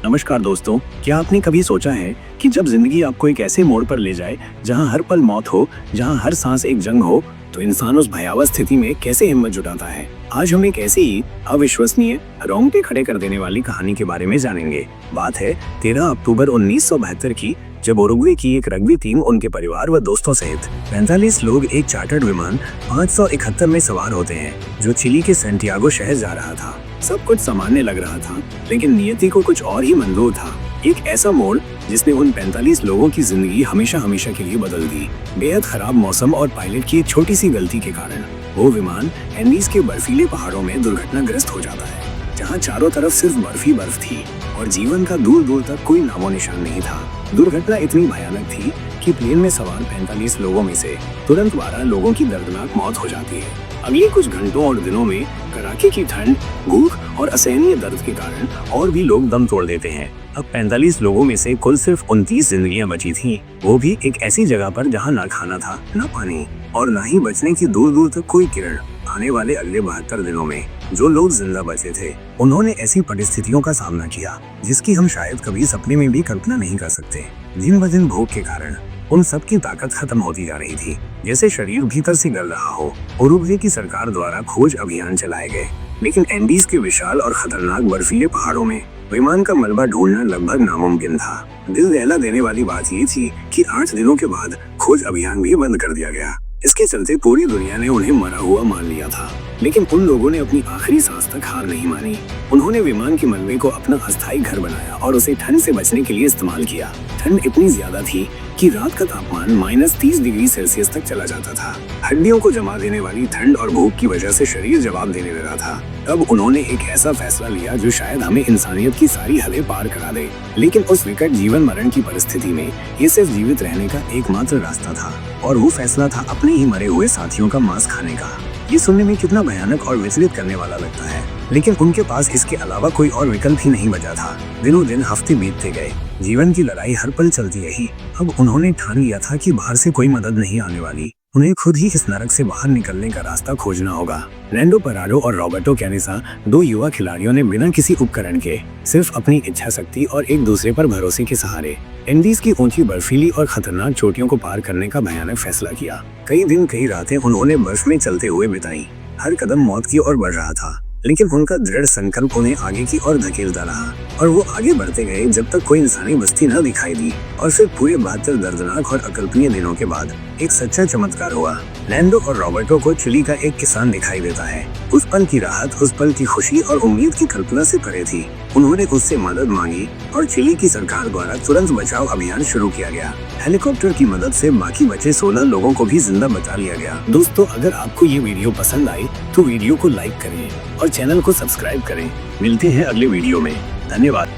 नमस्कार दोस्तों, क्या आपने कभी सोचा है कि जब जिंदगी आपको एक ऐसे मोड़ पर ले जाए जहां हर पल मौत हो, जहां हर सांस एक जंग हो, तो इंसान उस भयावह स्थिति में कैसे हिम्मत जुटाता है। आज हम एक ऐसी ही अविश्वसनीय, रोंगटे खड़े कर देने वाली कहानी के बारे में जानेंगे। बात है 13 अक्टूबर 1972 की, जब उरुग्वे की एक रग्बी टीम उनके परिवार व दोस्तों सहित 45 लोग एक चार्टर्ड विमान 571 में सवार होते हैं, जो चिली के सैंटियागो शहर जा रहा था। सब कुछ सामान्य लग रहा था, लेकिन नियति को कुछ और ही मंजूर था। एक ऐसा मोड़ जिसने उन 45 लोगों की जिंदगी हमेशा हमेशा के लिए बदल दी। बेहद खराब मौसम और पायलट की एक छोटी सी गलती के कारण वो विमान एंडीज के बर्फीले पहाड़ों में दुर्घटनाग्रस्त हो जाता है, जहां चारों तरफ सिर्फ बर्फ ही बर्फ थी और जीवन का दूर दूर तक कोई नामो निशान नहीं था। दुर्घटना इतनी भयानक थी कि प्लेन में सवार 45 लोगों में से तुरंत 12 लोगों की दर्दनाक मौत हो जाती है। अगले कुछ घंटों और दिनों में कड़ाके की ठंड, भूख और असहनीय दर्द के कारण और भी लोग दम तोड़ देते हैं। अब 45 लोगों में से कुल सिर्फ 29 जिंदगियां बची थीं, वो भी एक ऐसी जगह पर जहां ना खाना था, ना पानी और ना ही बचने की दूर दूर तक कोई किरण। आने वाले अगले 72 दिनों में जो लोग जिंदा बचे थे, उन्होंने ऐसी परिस्थितियों का सामना किया जिसकी हम शायद कभी सपने में भी कल्पना नहीं कर सकते। दिन ब दिन भूख के कारण उन सब की ताकत खत्म होती जा रही थी, जैसे शरीर भीतर से गल रहा हो। उरुग्वे की सरकार द्वारा खोज अभियान चलाए गए, लेकिन एंडीज के विशाल और खतरनाक बर्फीले पहाड़ों में विमान का मलबा ढूंढना लगभग नामुमकिन था। दिल दहला देने वाली बात ये थी कि 8 दिनों के बाद खोज अभियान भी बंद कर दिया गया। इसके चलते पूरी दुनिया ने उन्हें मरा हुआ मान लिया था, लेकिन उन लोगों ने अपनी आखिरी सांस तक हार नहीं मानी। उन्होंने विमान के मलबे को अपना अस्थायी घर बनाया और उसे ठंड से बचने के लिए इस्तेमाल किया। ठंड इतनी ज्यादा थी कि रात का तापमान -30 डिग्री सेल्सियस तक चला जाता था। हड्डियों को जमा देने वाली ठंड और भूख की वजह से शरीर जवाब देने लगा था। तब उन्होंने एक ऐसा फैसला लिया जो शायद हमें इंसानियत की सारी हदें पार करा दे, लेकिन उस विकट जीवन मरण की परिस्थिति में ये सिर्फ जीवित रहने का एकमात्र रास्ता था, और वो फैसला था अपने ही मरे हुए साथियों का मांस खाने का। ये सुनने में कितना भयानक और विचलित करने वाला लगता है, लेकिन उनके पास इसके अलावा कोई और विकल्प ही नहीं बचा था। दिनों दिन हफ्ते बीतते गए, जीवन की लड़ाई हर पल चलती रही। अब उन्होंने ठान लिया था कि बाहर से कोई मदद नहीं आने वाली, उन्हें खुद ही इस नरक से बाहर निकलने का रास्ता खोजना होगा। रैंडो पराडो और रॉबर्टो कैनिसा, 2 युवा खिलाड़ियों ने बिना किसी उपकरण के, सिर्फ अपनी इच्छा शक्ति और एक दूसरे पर भरोसे के सहारे एंडीज की ऊंची बर्फीली और खतरनाक चोटियों को पार करने का भयानक फैसला किया। कई दिन कई रातें उन्होंने बर्फ में चलते हुए बिताई। हर कदम मौत की ओर बढ़ रहा था, लेकिन उनका दृढ़ संकल्प उन्हें आगे की ओर धकेलता रहा, और वो आगे बढ़ते गए जब तक कोई इंसानी बस्ती न दिखाई दी। और फिर पूरे 72 दर्दनाक और अकल्पनीय दिनों के बाद एक सच्चा चमत्कार हुआ। लैंडो और रॉबर्टो को चिली का एक किसान दिखाई देता है। उस पल की राहत, उस पल की खुशी और उम्मीद की कल्पना से परे थी। उन्होंने उससे मदद मांगी और चिली की सरकार द्वारा तुरंत बचाव अभियान शुरू किया गया। हेलीकॉप्टर की मदद से बाकी बचे 16 लोगों को भी जिंदा बचा लिया गया। दोस्तों, अगर आपको ये वीडियो पसंद आई तो वीडियो को लाइक करें और चैनल को सब्सक्राइब करें। मिलते हैं अगले वीडियो में। धन्यवाद।